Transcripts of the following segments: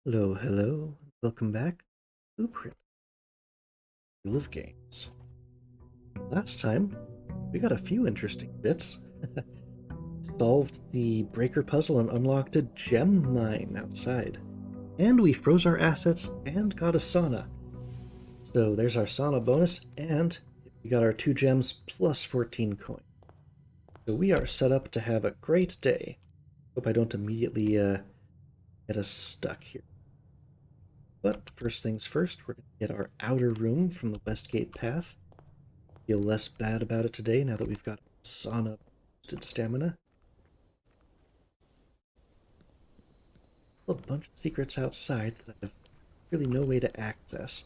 Hello, hello. Welcome back. Blueprint. We love games. Last time, we got a few interesting bits. Solved the breaker puzzle and unlocked a gem mine outside. And we froze our assets and got a sauna. So there's our sauna bonus, and we got our 2 gems plus 14 coin. So we are set up to have a great day. Hope I don't immediately get us stuck here. But first things first, we're going to get our outer room from the Westgate path. Feel less bad about it today now that we've got sauna boosted stamina. A bunch of secrets outside that I have really no way to access.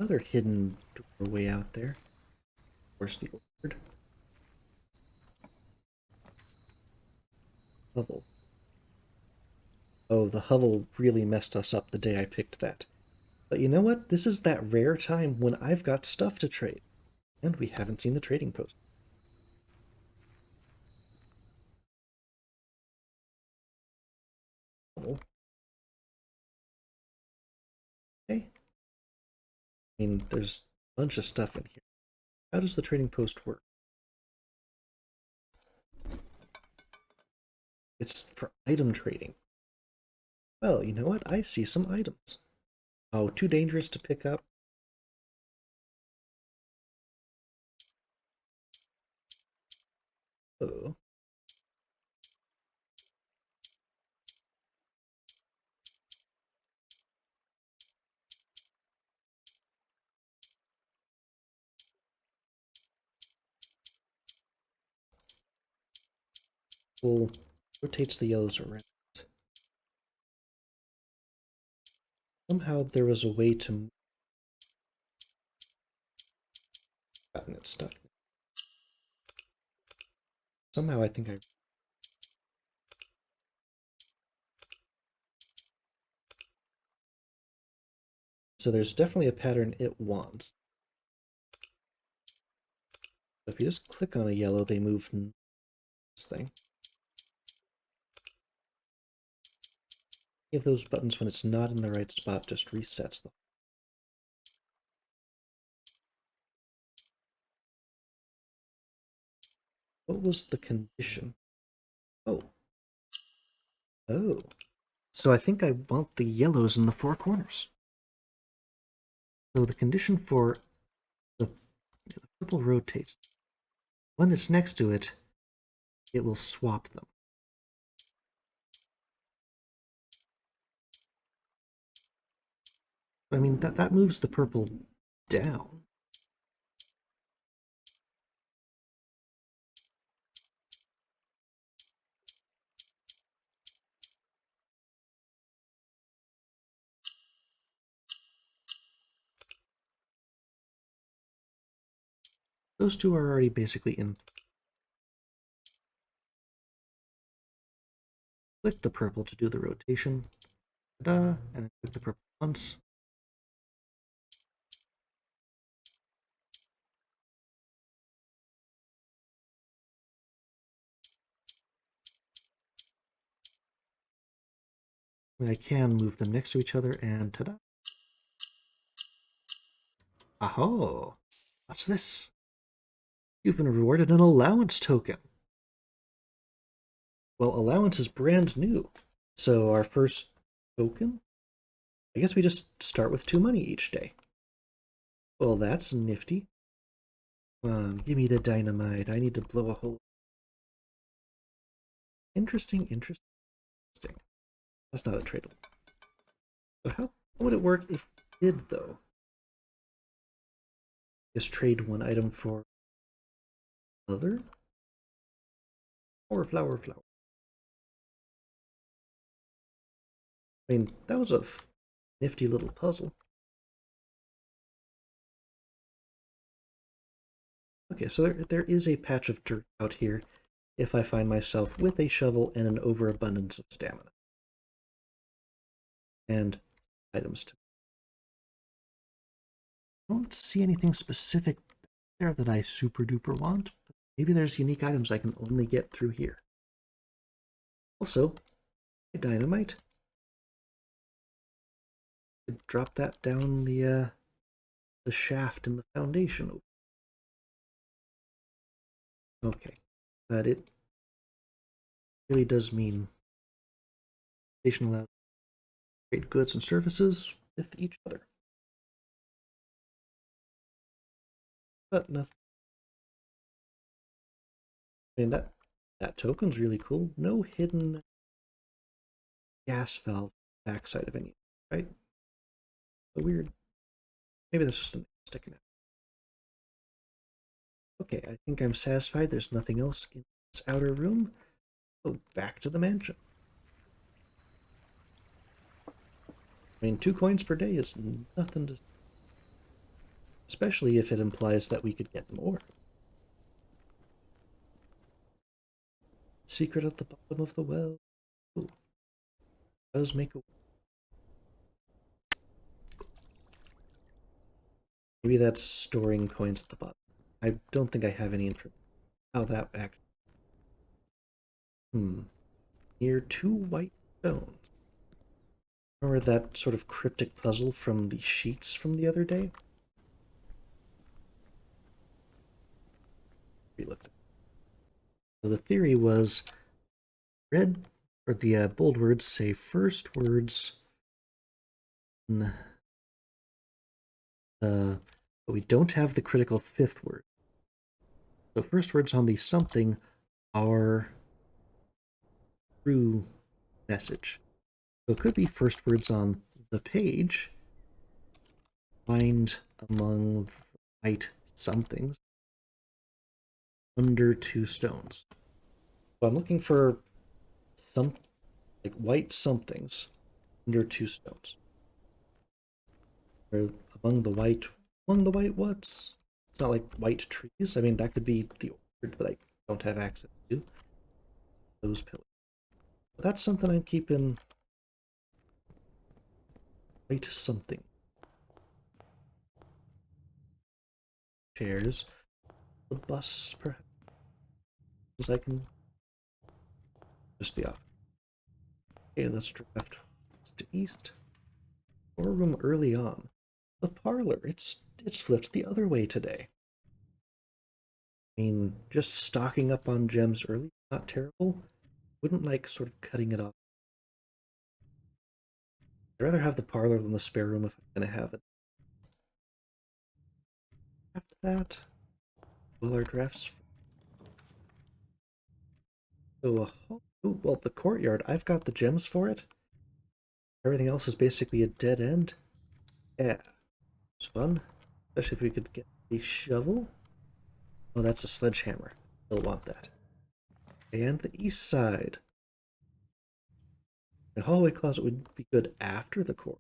Another hidden doorway out there. Of course, the orchard. Hovel. Oh, the hovel really messed us up the day I picked that. But you know what? This is that rare time when I've got stuff to trade. And we haven't seen the trading post. Hovel. Okay. I mean, there's a bunch of stuff in here. How does the trading post work? It's for item trading. Well, you know what? I see some items. Oh, too dangerous to pick up. Oh, well, rotates the yellows around. Somehow there was a way to gotten it stuck. Somehow I think I. So there's definitely a pattern it wants. If you just click on a yellow, they move this thing. Any of those buttons, when it's not in the right spot, just resets them. What was the condition? Oh. Oh. So I think I want the yellows in the 4 corners. So the condition for the purple rotates. When it's next to it, it will swap them. I mean, that moves the purple down. Those two are already basically in. Click the purple to do the rotation. Ta-da! And then click the purple once. And I can move them next to each other, and ta-da! Aho! What's this? You've been rewarded an allowance token. Well, allowance is brand new. So our first token? I guess we just start with 2 money each day. Well, that's nifty. Come on, give me the dynamite. I need to blow a hole. Interesting, interesting. That's not a tradable. But how would it work if it did, though? Just trade one item for other? Or flower, flower. I mean, that was a nifty little puzzle. Okay, so there is a patch of dirt out here if I find myself with a shovel and an overabundance of stamina. And items too. I don't see anything specific there that I super duper want, but maybe there's unique items I can only get through here. Also, dynamite. drop that down the shaft in the foundation. Okay, but it really does mean station allows to trade goods and services with each other. But nothing. I mean that token's really cool. No hidden gas valve backside of any, right? So weird. Maybe that's just an sticking out. Okay, I think I'm satisfied. There's nothing else in this outer room. So back to the mansion. I mean, 2 coins per day is nothing to, especially if it implies that we could get more. Secret at the bottom of the well. Ooh, does make a. Maybe that's storing coins at the bottom. I don't think I have any information how that actually. Near 2 white stones. Remember that sort of cryptic puzzle from the sheets from the other day? We looked at. So the theory was red, or the bold words say first words. But we don't have the critical fifth word. So first words on the something are true message. So it could be first words on the page. Find among white somethings under 2 stones. So I'm looking for some like white somethings under 2 stones. Or among the white what's? It's not like white trees. I mean that could be the orchard that I don't have access to. Those pillars. But that's something I'm keeping white something. Chairs. The bus perhaps. Because I can just the off. Okay, let's draft west to east. Or room early on. The parlor. It's flipped the other way today. I mean, just stocking up on gems early, not terrible. Wouldn't like sort of cutting it off. I'd rather have the parlor than the spare room if I'm gonna have it. After that, well, our drafts. So, well, the courtyard. I've got the gems for it. Everything else is basically a dead end. Yeah, it's fun, especially if we could get a shovel. Oh, that's a sledgehammer. They'll want that. And the east side. A hallway closet would be good after the core.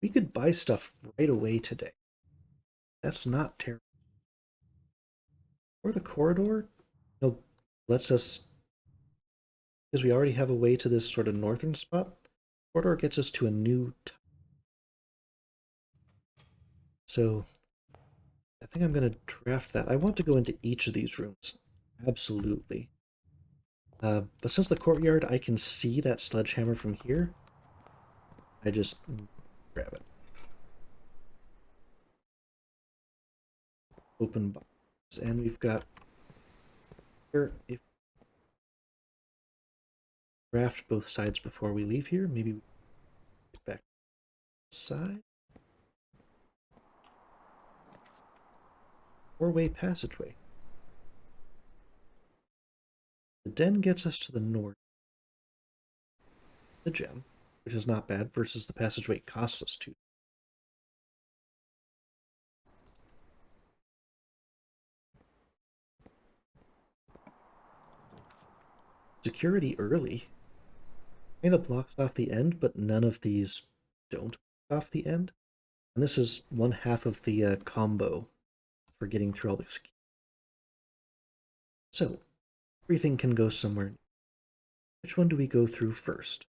We could buy stuff right away today. That's not terrible. Or the corridor, you know, lets us, because we already have a way to this sort of northern spot. Corridor gets us to a new. So I think I'm going to draft that. I want to go into each of these rooms. Absolutely. But since the courtyard, I can see that sledgehammer from here. I just grab it. Open box. And we've got here, if draft both sides before we leave here, maybe we get back side. 4-way passageway. The den gets us to the north. The gem, which is not bad, versus the passageway costs us 2. Security early. Kind of blocks off the end, but none of these don't block off the end. And this is one half of the combo for getting through all this. So, everything can go somewhere. Which one do we go through first?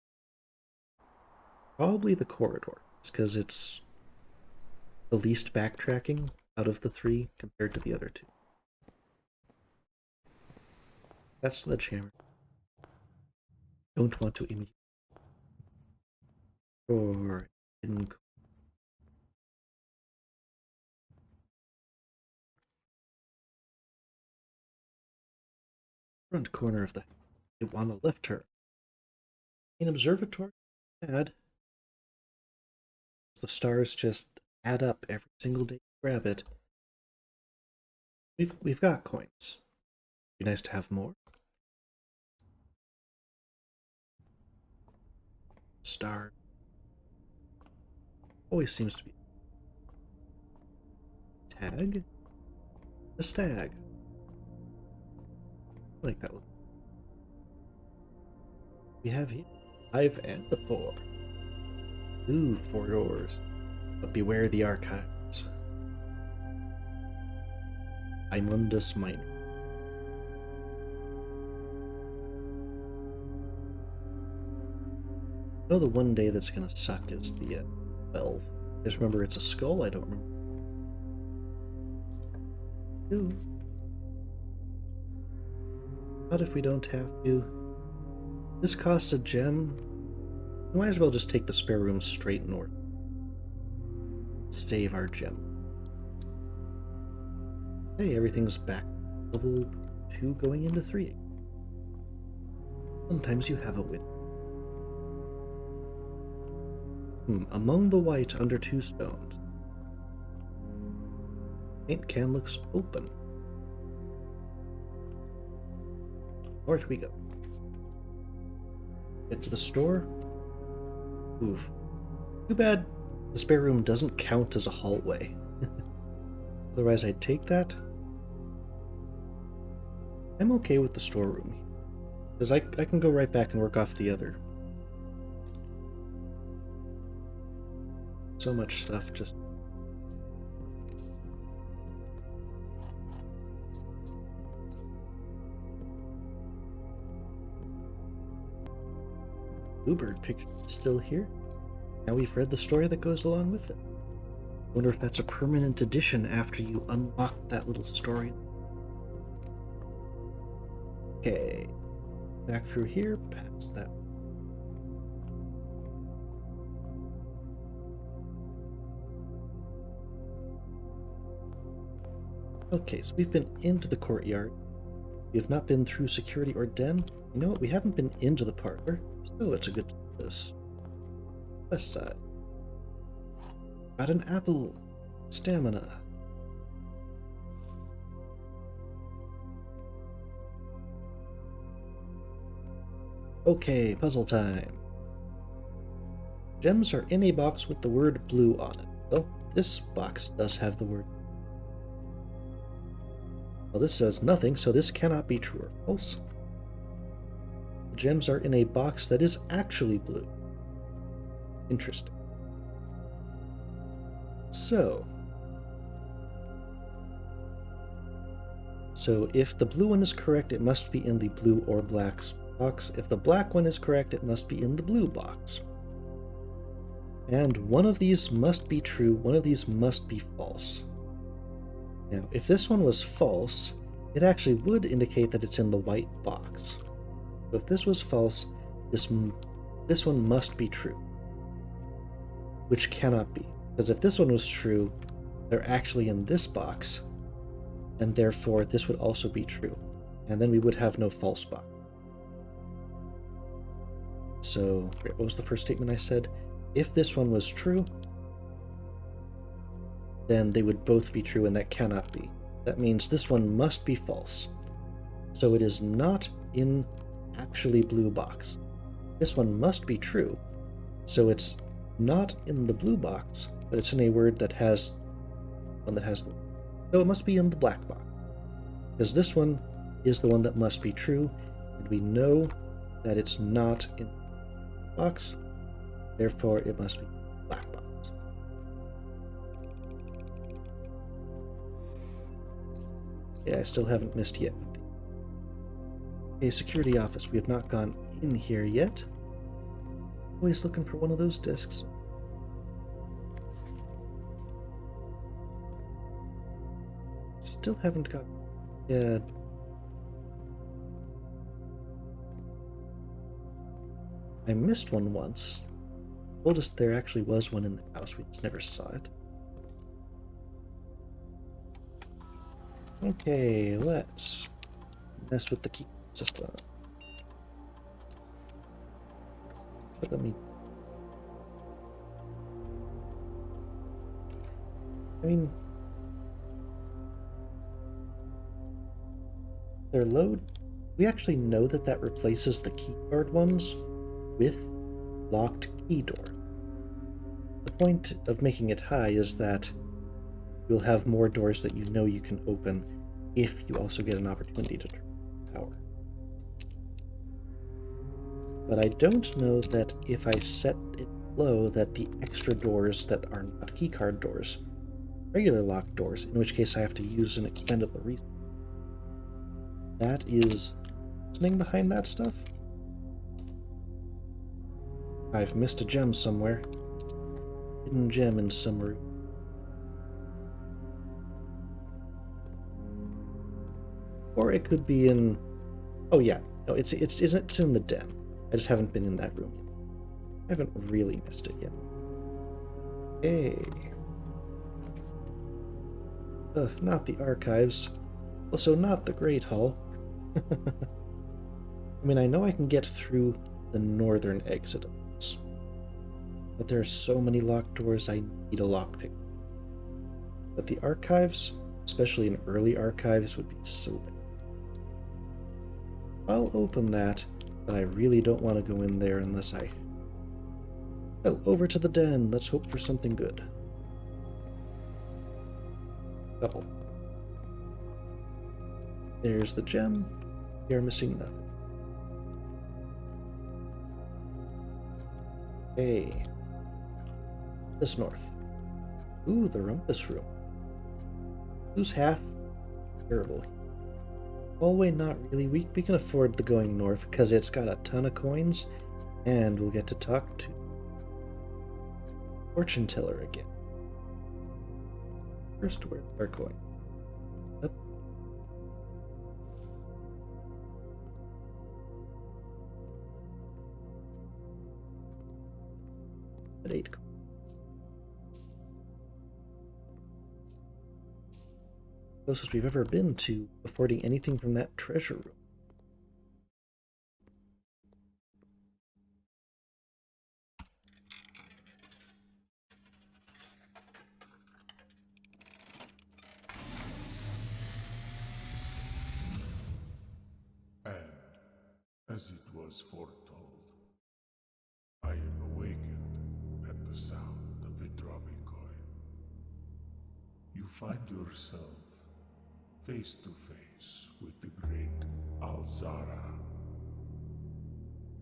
Probably the corridor, because it's the least backtracking out of the 3 compared to the other 2. That's sledgehammer. Don't want to immediately. Or hidden front corner of the you want a left turn. In observatory, add the stars just add up every single day. Grab it. We've got coins. Be nice to have more. Star always seems to be tag. A stag. I like that look. We have here 5 and a 4. Ooh, 4 doors. But beware the archives. Imundus Minor. I know the one day that's gonna suck is the 12. I just remember it's a skull, I don't remember. Ooh. Not if we don't have to. This costs a gem. We might as well just take the spare room straight north. Save our gem. Hey, everything's back. Level 2 going into 3. Sometimes you have a win. Among the white under 2 stones. Paint can looks open. North we go. Get to the store. Oof. Too bad the spare room doesn't count as a hallway. Otherwise I'd take that. I'm okay with the storeroom, because I can go right back and work off the other. So much stuff just... Bluebird picture is still here. Now we've read the story that goes along with it. Wonder if that's a permanent addition after you unlock that little story. Okay. Back through here, past that. Okay, so we've been into the courtyard. We have not been through security or den. You know what? We haven't been into the parlor, so it's a good this. West side. Got an apple. Stamina. Okay, puzzle time. Gems are in a box with the word blue on it. Well, this box does have the word. Well, this says nothing, so this cannot be true or false. The gems are in a box that is actually blue. Interesting. So if the blue one is correct, it must be in the blue or black box. If the black one is correct, it must be in the blue box. And one of these must be true, one of these must be false. Now, if this one was false, it actually would indicate that it's in the white box. So if this was false, this one must be true. Which cannot be. Because if this one was true, they're actually in this box, and therefore this would also be true. And then we would have no false box. So, what was the first statement I said? If this one was true, then they would both be true, and that cannot be. That means this one must be false. So it is not in actually blue box. This one must be true. So it's not in the blue box, but it's in a word that has one that has the word. So it must be in the black box. Because this one is the one that must be true, and we know that it's not in the box, therefore it must be black box. Yeah, I still haven't missed yet. Okay, security office. We have not gone in here yet. Always looking for one of those discs. Still haven't got... Yeah. I missed one once. told us there actually was one in the house, we just never saw it. Okay, let's mess with the key system. But let me... I mean... They're low... We actually know that that replaces the keycard ones with locked key doors. The point of making it high is that you'll have more doors that you know you can open if you also get an opportunity to turn power. But I don't know that if I set it low that the extra doors that are not keycard doors, regular locked doors, in which case I have to use an expendable resource. That is reasoning behind that stuff. I've missed a gem somewhere. Hidden gem in some room. Or it could be in... Oh yeah, no, it's in the den. I just haven't been in that room yet. I haven't really missed it yet. Hey. Not the archives. Also not the Great Hall. I mean, I know I can get through the northern exit of this, but there are so many locked doors I need a lockpick. But the archives, especially in early archives, would be so bad. I'll open that, but I really don't want to go in there unless I... Oh, over to the den. Let's hope for something good. Double. There's the gem. We are missing nothing. Hey. This north. Ooh, the rumpus room. Who's half terrible? Hallway, not really. We can afford the going north because it's got a ton of coins, and we'll get to talk to fortune teller again. First, where's our coin? Up. At 8 coins. Closest we've ever been to affording anything from that treasure room. As it was foretold, I am awakened at the sound of a dropping coin. You find yourself face to face with the great Alzara.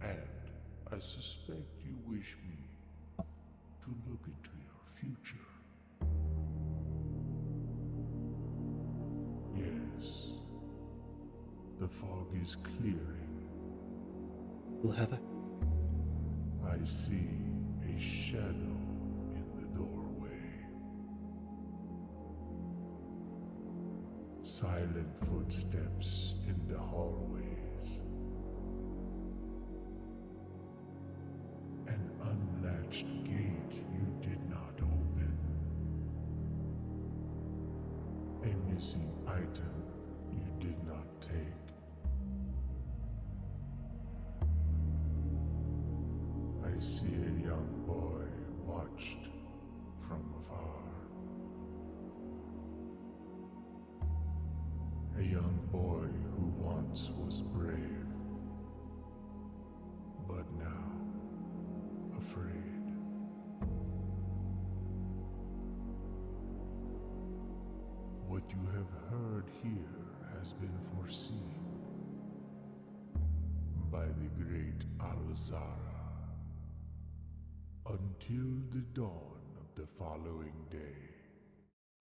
And I suspect you wish me to look into your future. Yes, the fog is clearing. We'll have a... I see a shadow in the doorway. Silent footsteps in the hallways. An unlatched gate you did not open. A missing item you did not take. I see a young boy watched from afar. A young boy who once was brave, but now afraid. What you have heard here has been foreseen by the great Alzara. Until the dawn of the following day,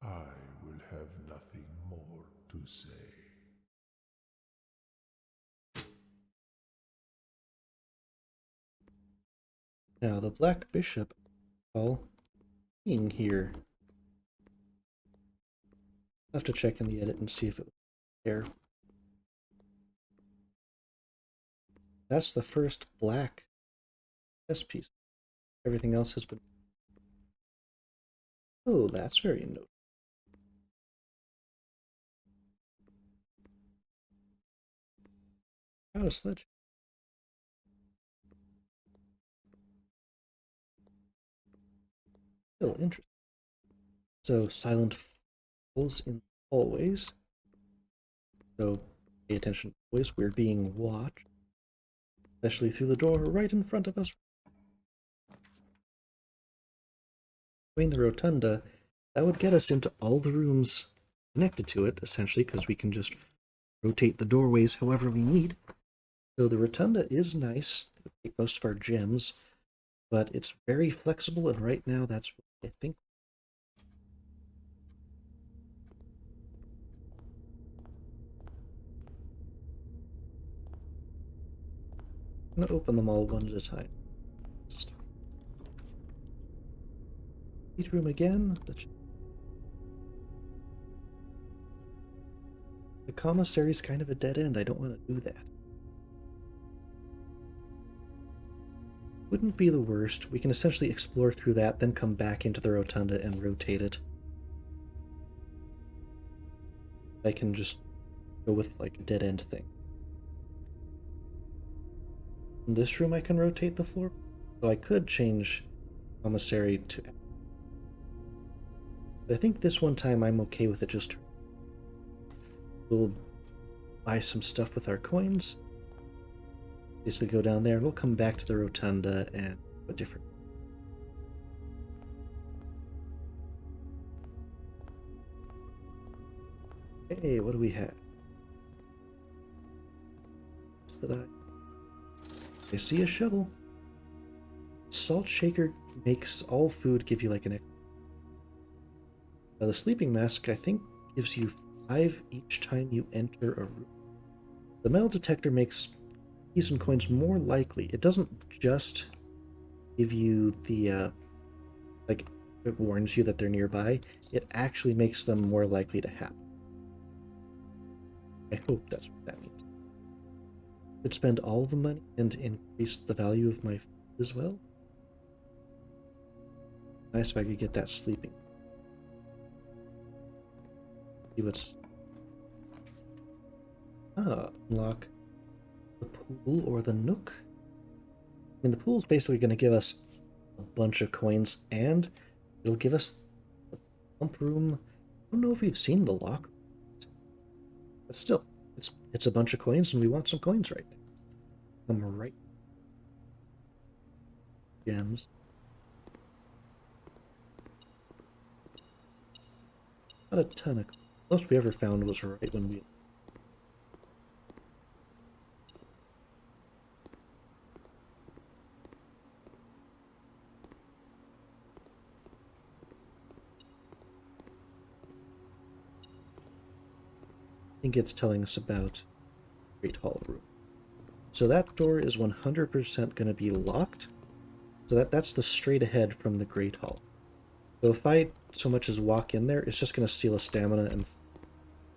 I will have nothing more to say. Now, the Black Bishop, all being here. I'll have to check in the edit and see if it was there. That's the first black chess piece. Everything else has been... Oh, that's very notable. Oh, sledge. Still interesting. So, silent falls in hallways. So, pay attention always. We're being watched. Especially through the door right in front of us. Between the rotunda, that would get us into all the rooms connected to it, essentially, because we can just rotate the doorways however we need. So the rotunda is nice. It'll take most of our gems, but it's very flexible, and right now that's what I think. I'm going to open them all one at a time. Each room again. The commissary is kind of a dead end. I don't want to do that. Wouldn't be the worst. We can essentially explore through that, then come back into the rotunda and rotate it. I can just go with like a dead end thing. In this room I can rotate the floor, so I could change commissary to... But I think this one time I'm okay with it just... We'll buy some stuff with our coins. Basically go down there and we'll come back to the rotunda and a different... Hey, what do we have? What's that? I see a shovel. Salt shaker makes all food give you like an... the sleeping mask, I think, gives you 5 each time you enter a room. The metal detector makes keys and coins more likely. It doesn't just give you the, like, it warns you that they're nearby. It actually makes them more likely to happen. I hope that's what that means. Could spend all the money and increase the value of my food as well. Nice if I could get that sleeping. See what's... unlock the pool or the nook. I mean, the pool's basically going to give us a bunch of coins, and it'll give us the pump room. I don't know if we've seen the lock, but still, it's a bunch of coins, and we want some coins right now. Come right. Gems. Not a ton of... Most we ever found was right when we... I think it's telling us about Great Hall room. So that door is 100% going to be locked. So that's the straight ahead from the Great Hall. So if I so much as walk in there, it's just going to steal a stamina and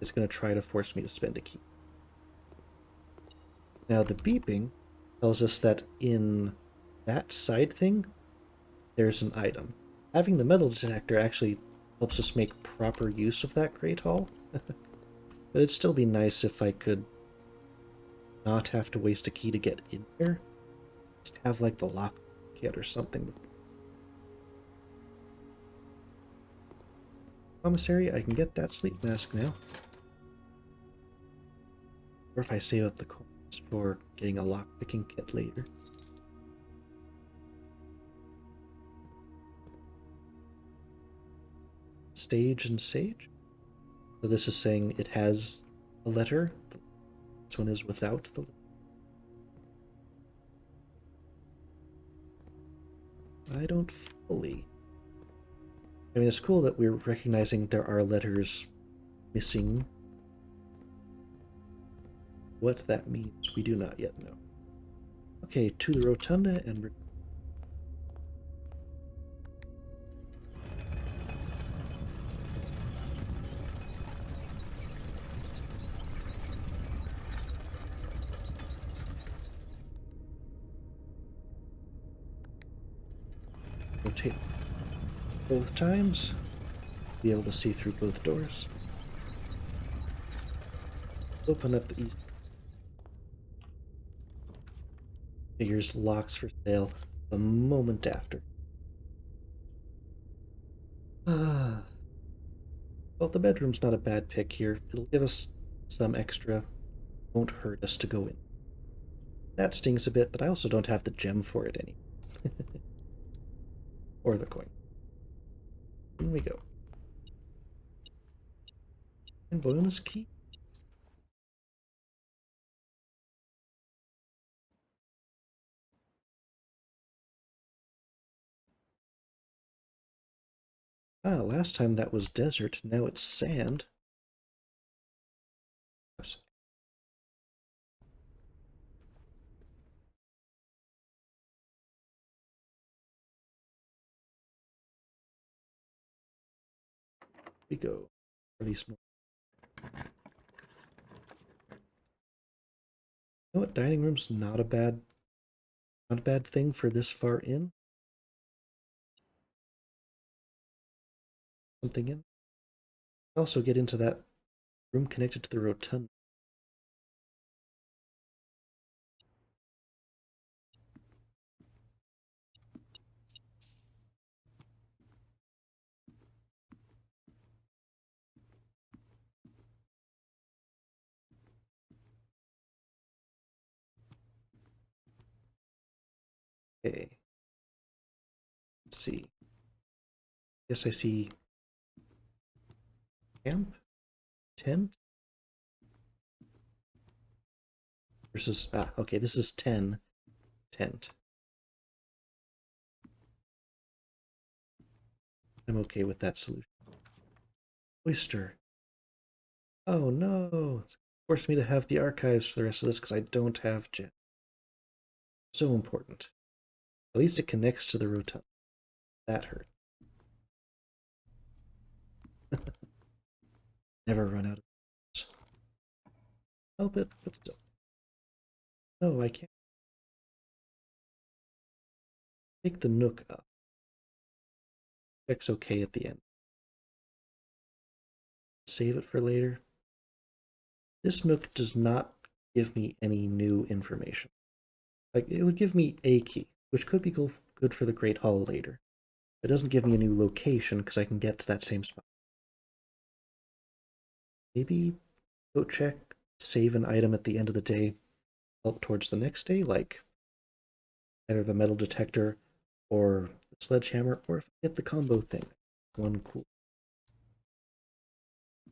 it's going to try to force me to spend a key. Now the beeping tells us that in that side thing, there's an item. Having the metal detector actually helps us make proper use of that Great Hall. But it'd still be nice if I could not have to waste a key to get in there. Just have like the lock kit or something. Commissary, I can get that sleep mask now. Or if I save up the coins for getting a lock-picking kit later. Stage and Sage. So this is saying it has a letter. This one is without the letter. I don't fully... I mean, it's cool that we're recognizing there are letters missing. What that means, we do not yet know. Okay, to the rotunda and... rotate both times. Be able to see through both doors. Open up the east. Figures locks for sale the moment after. Well, the bedroom's not a bad pick here. It'll give us some extra. Won't hurt us to go in. That stings a bit, but I also don't have the gem for it any. Or the coin. In we go. And bonus key. Ah, last time that was desert, now it's sand. Oops. We go. At least, you know what? Dining room's not a bad thing for this far in. Something in. Also get into that room connected to the rotunda. Okay. Let's see. Yes, I see camp, tent, versus, okay, this is 10, tent. I'm okay with that solution. Oyster. Oh no, it's forced me to have the archives for the rest of this because I don't have jet. So important. At least it connects to the rotunda. That hurt. Never run out of this. Help it, but still. No, I can't. Take the nook up. Check's okay at the end. Save it for later. This nook does not give me any new information. Like, it would give me a key, which could be good for the Great Hall later. It doesn't give me a new location because I can get to that same spot. Maybe go check, save an item at the end of the day, help towards the next day, like either the metal detector or the sledgehammer, or if I get the combo thing. One cool.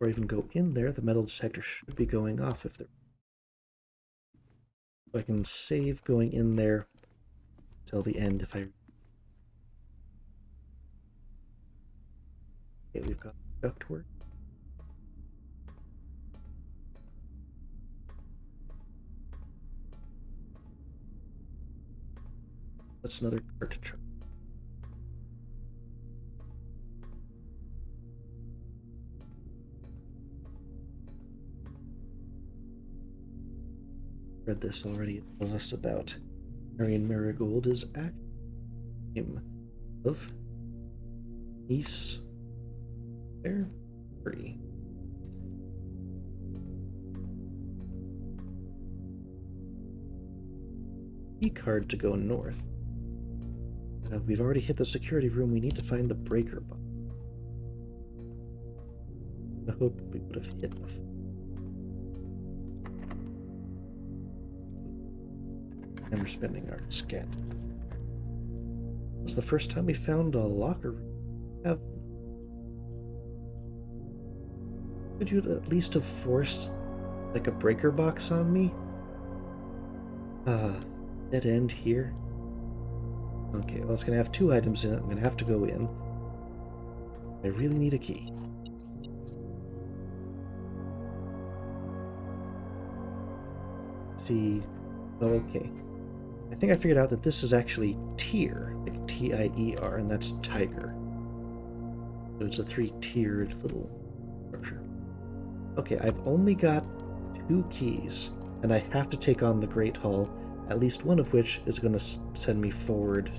Or even go in there, the metal detector should be going off if there. So I can save going in there till the end if I. Okay, we've got ductwork. That's another cart to try. Read this already. It tells us about Marion Marigold is actually name of niece there. Free. Key card to go north. We've already hit the security room. We need to find the breaker box. I hope we would have hit before. And we're spending our scat. This is the first time we found a locker room. Could you at least have forced like a breaker box on me? Dead end here. Okay, well, it's gonna have 2 items in it. I'm gonna have to go in. I really need a key. See, oh, okay. I think I figured out that this is actually tier, like T-I-E-R, and that's tiger. So it's a 3-tiered little structure. Okay, I've only got 2 keys, and I have to take on the Great Hall, at least one of which is going to send me forward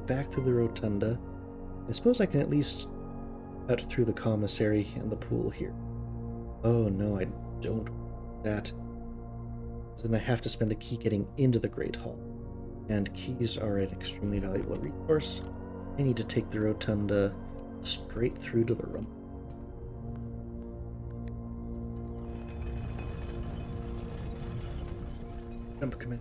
back through the rotunda. I suppose I can at least cut through the commissary and the pool here. Oh no, I don't want that. Because then I have to spend a key getting into the Great Hall. And keys are an extremely valuable resource. I need to take the rotunda straight through to the room. Jump command.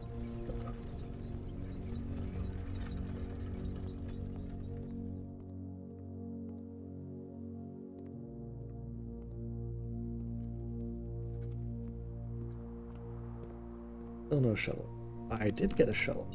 Still no shovel. I did get a shovel.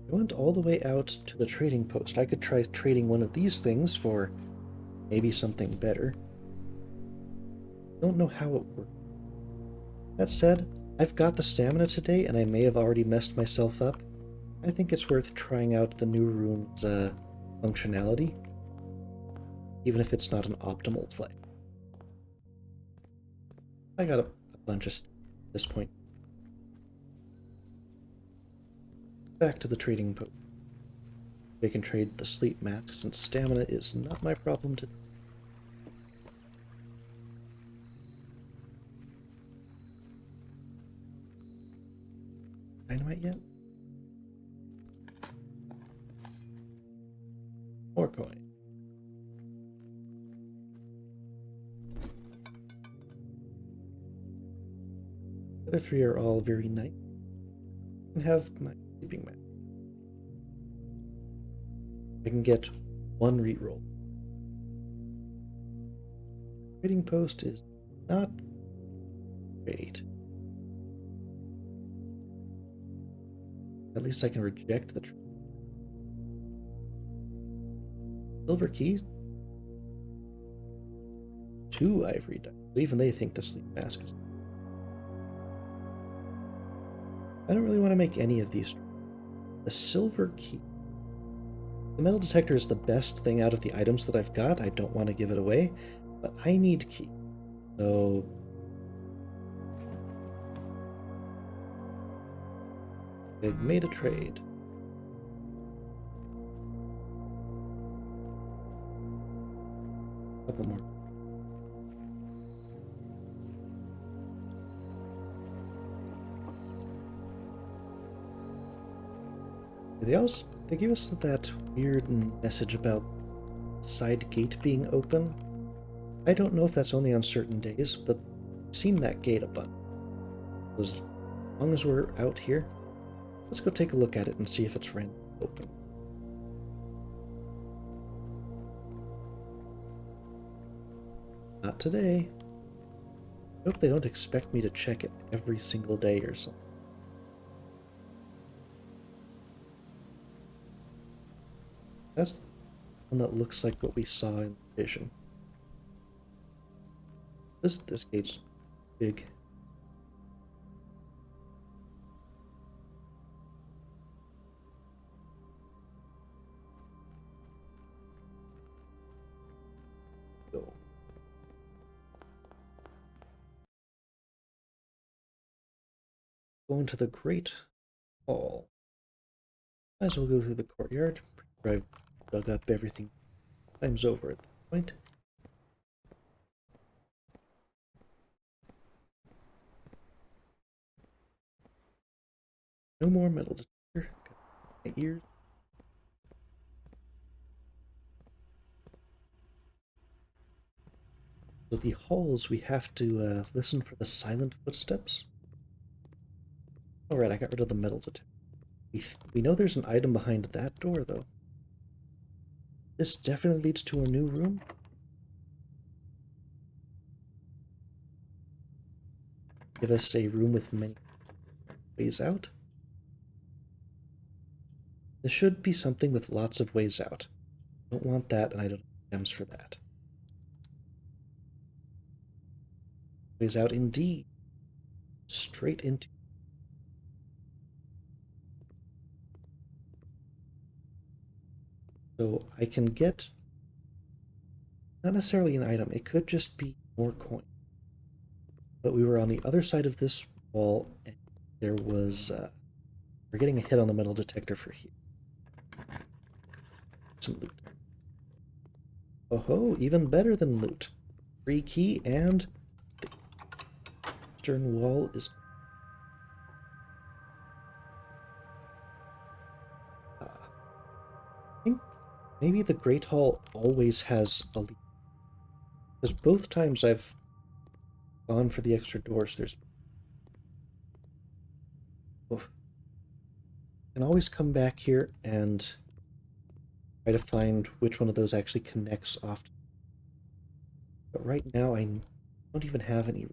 I went all the way out to the trading post. I could try trading one of these things for maybe something better. Don't know how it works. That said, I've got the stamina today, and I may have already messed myself up. I think it's worth trying out the new room's functionality, even if it's not an optimal play. I got a bunch of stuff at this point. Back to the trading post. We can trade the sleep mask since stamina is not my problem today. Dynamite yet? More coin. The other three are all very nice. And have my sleeping mask. I can get one reroll. Trading post is not great. At least I can reject the silver key. 2 ivory dice. Even they think the sleep mask is. I don't really want to make any of these. The silver key. The metal detector is the best thing out of the items that I've got. I don't want to give it away, but I need key. So I've made a trade. A couple more. They gave us that weird message about side gate being open. I don't know if that's only on certain days, but I've seen that gate a bunch. As long as we're out here, let's go take a look at it and see if it's randomly open. Not today. I hope they don't expect me to check it every single day or something. That's the one that looks like what we saw in Vision. This gate's big. Go. Going to the Great Hall. Might as well go through the courtyard. I've dug up everything times over at this point. No more metal detector. Got my ears. So the halls, we have to listen for the silent footsteps. Alright, I got rid of the metal detector. We know there's an item behind that door, though. This definitely leads to a new room. Give us a room with many ways out. This should be something with lots of ways out. I don't want that, and I don't have gems for that. Ways out indeed. Straight into. So I can get not necessarily an item. It could just be more coin. But we were on the other side of this wall, and there was we're getting a hit on the metal detector for here. Some loot. Oh ho! Even better than loot. Free key and the eastern wall is. I think maybe the Great Hall always has a lead. Because both times I've gone for the extra doors, there's. Oh, can always come back here and try to find which one of those actually connects off. But right now I don't even have any.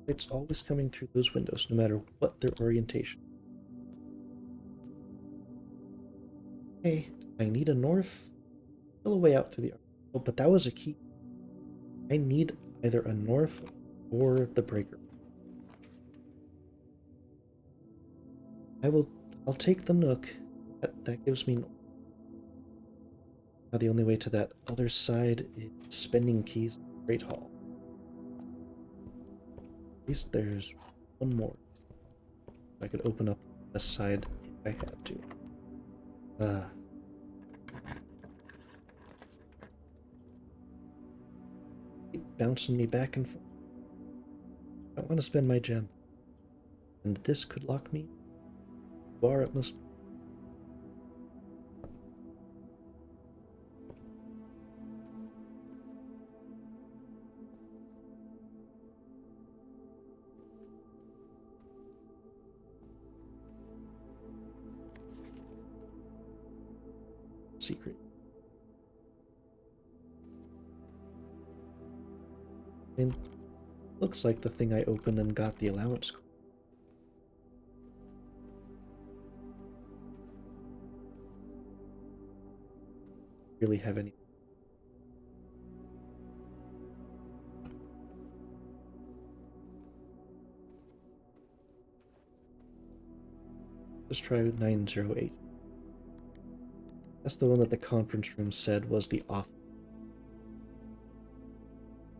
It's always coming through those windows, no matter what their orientation. Okay, I need a north. Still a way out through the. Oh, but that was a key. I need either a north or the breaker. I will. I'll take the nook. That gives me. Now the only way to that other side is spending keys. Great Hall. At least there's one more. I could open up the side if I had to. Keep bouncing me back and forth. I want to spend my gem. And this could lock me. Bar it must. Secret. And looks like the thing I opened and got the allowance. Really have any. Let's try 908. That's the one that the conference room said was the off.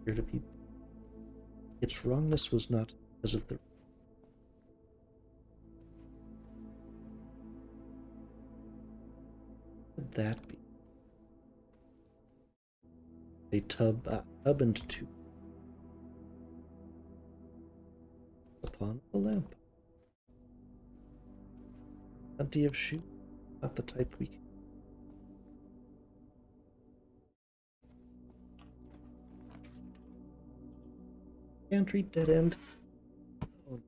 Here to be. Its wrongness was not because of the. What would that be? A tub and two. Upon a lamp. Plenty of shoe. Not the type we can. Pantry dead end. Oh,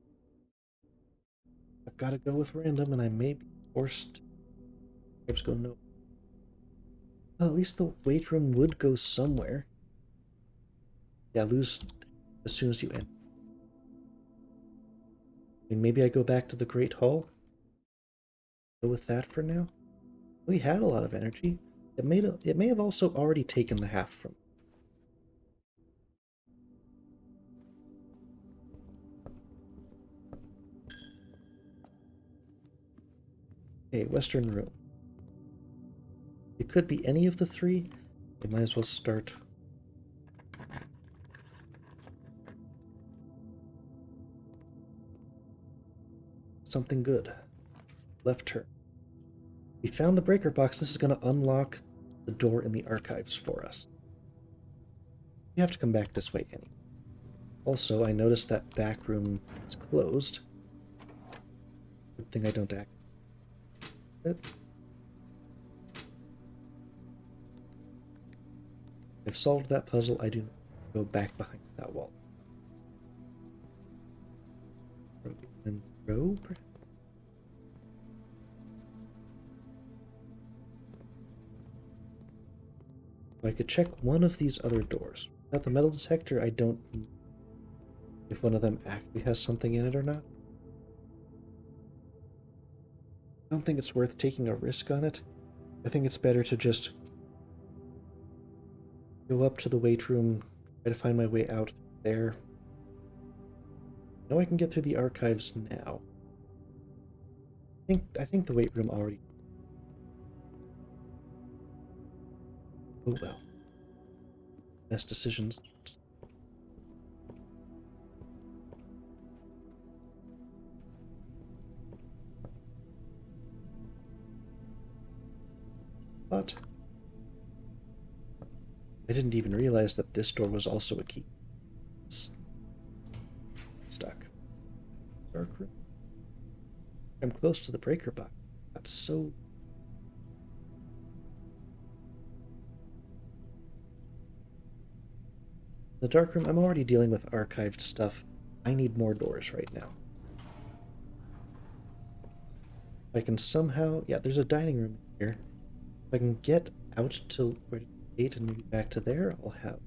I've got to go with random, and I may be forced. Let's go no. Well, at least the weight room would go somewhere. Yeah, lose as soon as you end. I mean, maybe I go back to the Great Hall. Go with that for now. We had a lot of energy. It may have also already taken the half from. Okay, Western Room. It could be any of the three. I might as well start. Something good. Left turn. We found the breaker box. This is going to unlock the door in the archives for us. We have to come back this way anyway. Also, I noticed that back room is closed. Good thing I don't act. I've solved that puzzle. I do not go back behind that wall. And row, perhaps? I could check one of these other doors. Without the metal detector, I don't know if one of them actually has something in it or not. I don't think it's worth taking a risk on it. I think it's better to just Go up to the weight room, try to find my way out there. I know I can get through the archives now. I think the weight room already. Oh well. Best decisions. But I didn't even realize that this door was also a key. It's stuck. Dark room. I'm close to the breaker box. That's so. The dark room, I'm already dealing with archived stuff. I need more doors right now. If I can somehow. Yeah, there's a dining room here. If I can get out to where the gate and maybe back to there, I'll have.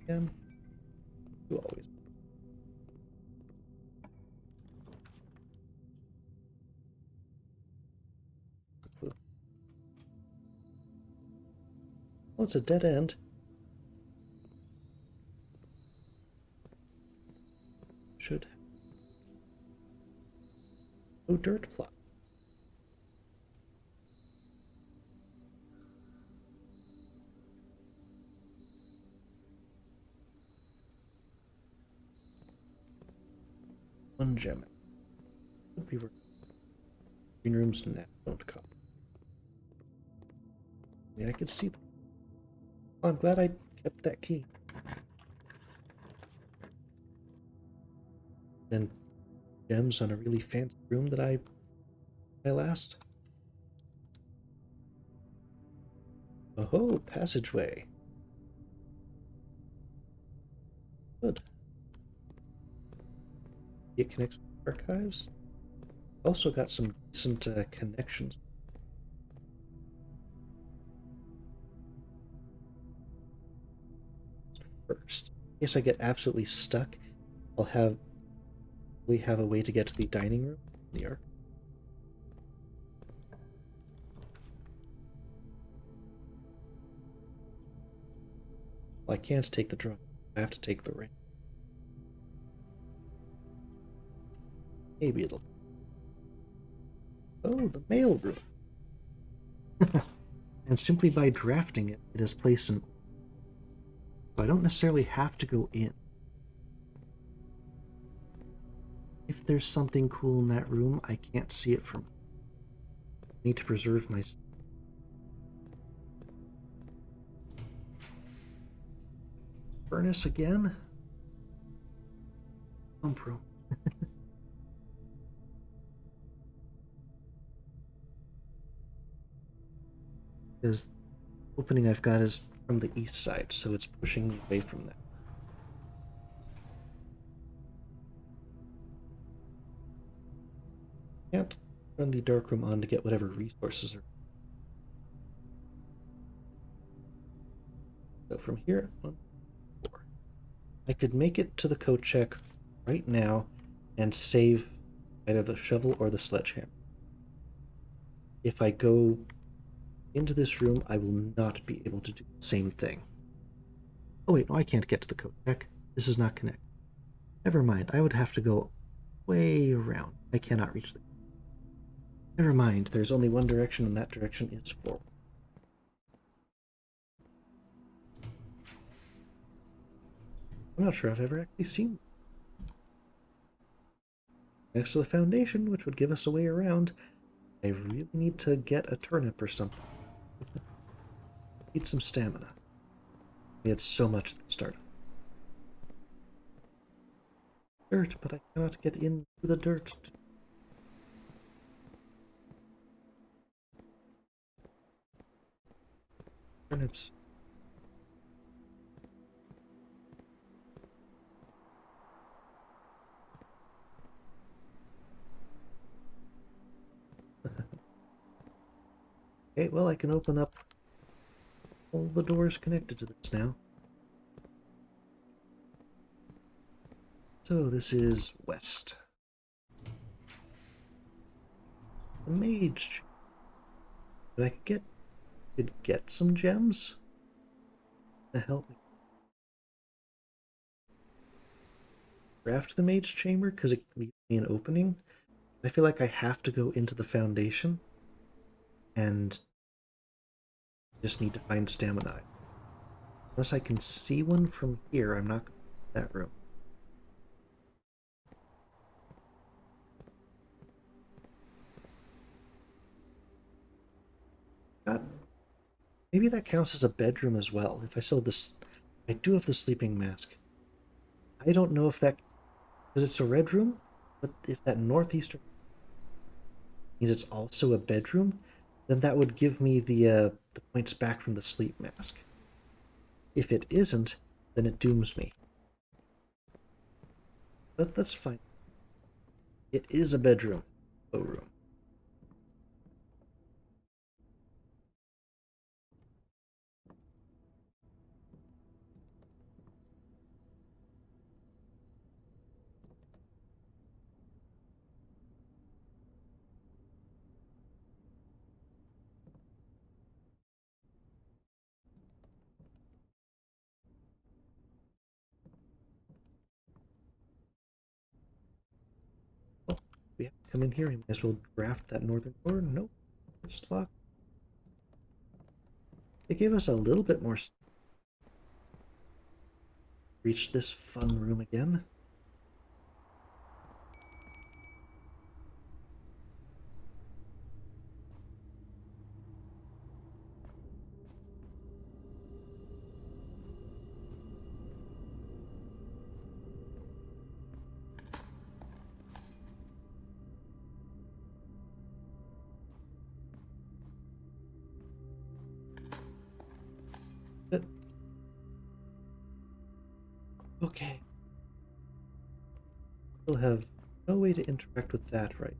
Again. You always. Clue. Well, it's a dead end. Should. No dirt plot. One gem. Would be where green rooms now don't come. Yeah, I could see them. Oh, I'm glad I kept that key. And gems on a really fancy room that I last. Oh, passageway. Good. It connects with archives. Also got some decent connections. First, in case I get absolutely stuck, I'll have a way to get to the dining room. The arc. Well, I can't take the draw. I have to take the ring. Maybe it'll. Oh, the mail room. And simply by drafting it, it is placed in. So I don't necessarily have to go in. If there's something cool in that room, I can't see it from. I need to preserve my. Furnace again? Pump room. Because opening I've got is from the east side, so it's pushing me away from that. Can't run the dark room on to get whatever resources are. So from here, 1, 4. I could make it to the coat check right now and save either the shovel or the sledgehammer. If I go into this room, I will not be able to do the same thing. Oh wait, no, I can't get to the coat check. This is not connected. Never mind, I would have to go way around. I cannot reach the. Never mind, there's only one direction, and that direction is forward. I'm not sure I've ever actually seen. Next to the foundation, which would give us a way around, I really need to get a turnip or something. Need some stamina. We had so much at the start of dirt, but I cannot get into the dirt. Turnips. Okay, well, I can open up all the doors connected to this now. So this is west. The mage. But I could get some gems. to help me craft the mage chamber because it leaves me an opening. I feel like I have to go into the foundation and just need to find stamina. Unless I can see one from here, I'm not going to that room. God, maybe that counts as a bedroom as well. If I still have this, I do have the sleeping mask. I don't know if that, because it's a red room, but if that northeastern means it's also a bedroom, then that would give me the points back from the sleep mask. If it isn't, then it dooms me. But that's fine. It is a bedroom. Oh, room. Well, we have to come in here. I might as well draft that northern door. Nope, it's locked. They gave us a little bit more. Reach this fun room again. But, okay. We'll have no way to interact with that, right?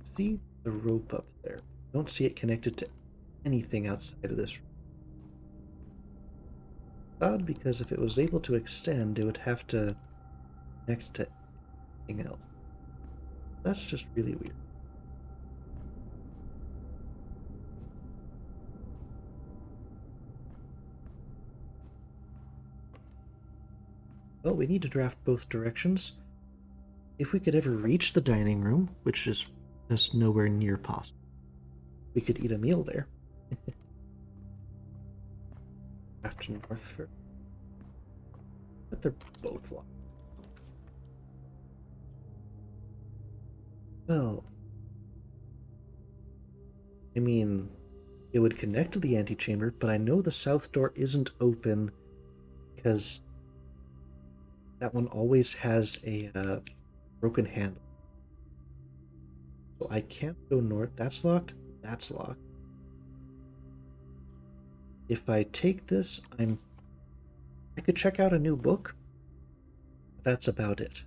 See the rope up there. Don't see it connected to anything outside of this room. Odd, because if it was able to extend, it would have to connect to anything else. That's just really weird. Well, we need to draft both directions. If we could ever reach the dining room, which is just nowhere near possible, we could eat a meal there. Draft north first. But they're both locked. Well, I mean, it would connect to the antechamber, but I know the south door isn't open because that one always has a broken handle. So I can't go north. That's locked. That's locked. If I take this, I could check out a new book. But that's about it.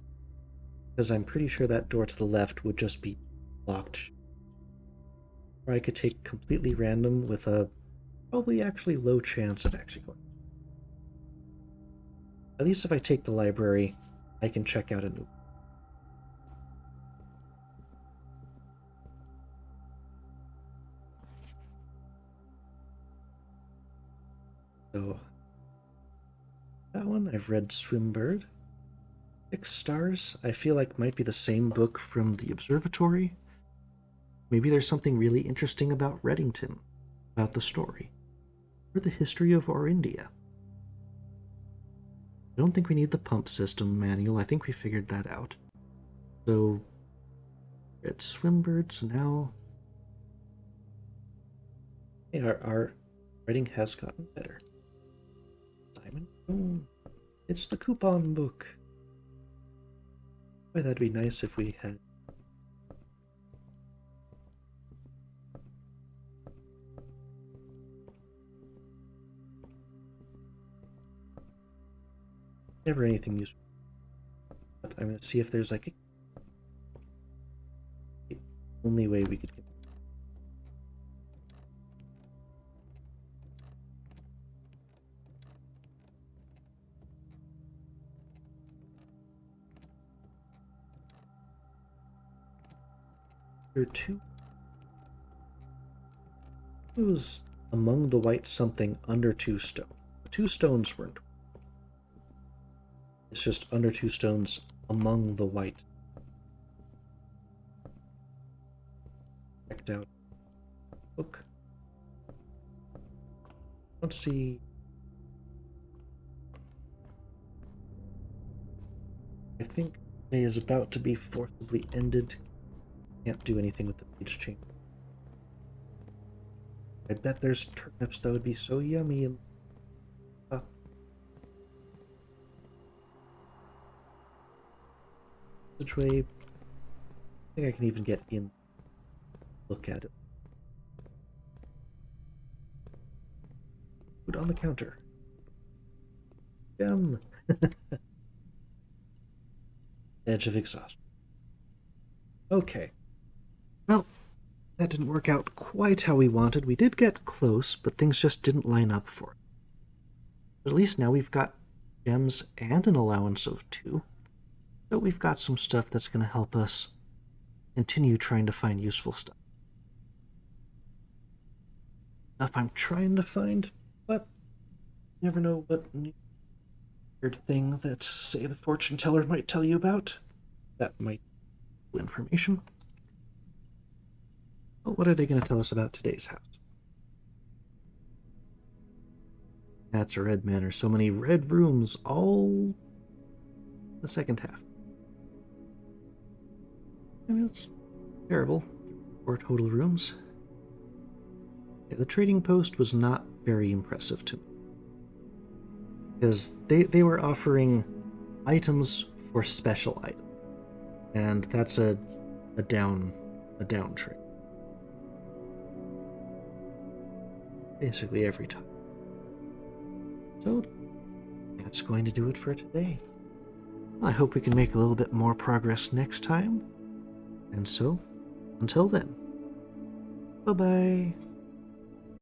Because I'm pretty sure that door to the left would just be locked. Or I could take completely random with a probably actually low chance of actually going. At least if I take the library, I can check out a new. So that one I've read Swimbird. 6 stars, I feel like might be the same book from the observatory. Maybe there's something really interesting about Reddington, about the story, or the history of our India. I don't think we need the pump system manual. I think we figured that out. So, we're at Swimbird, so now hey, our writing has gotten better. Simon, oh, it's the coupon book. Boy, that'd be nice if we had. Never anything useful. But I'm gonna see if there's like the only way we could get. There are two. It was among the white something under 2 stones. The 2 stones weren't. It's just under 2 stones among the white. Checked out book. Let's see. I think day is about to be forcibly ended. Can't do anything with the page change. I bet there's turnips that would be so yummy and passageway. I think I can even get in. Look at it. Food on the counter. Yum. Edge of exhaustion. Okay. Well, that didn't work out quite how we wanted. We did get close, but things just didn't line up for it. But at least now we've got gems and an allowance of 2. So we've got some stuff that's going to help us continue trying to find useful stuff. Stuff I'm trying to find, but you never know what new weird thing that, say, the fortune teller might tell you about. That might be information. Well, what are they going to tell us about today's house? That's a red manor. So many red rooms, all the second half. I mean, it's terrible. 4 total rooms. Yeah, the trading post was not very impressive to me. Because they were offering items for special items. And that's a down trade. Basically every time. So that's going to do it for today. I hope we can make a little bit more progress next time. And so, until then, bye-bye.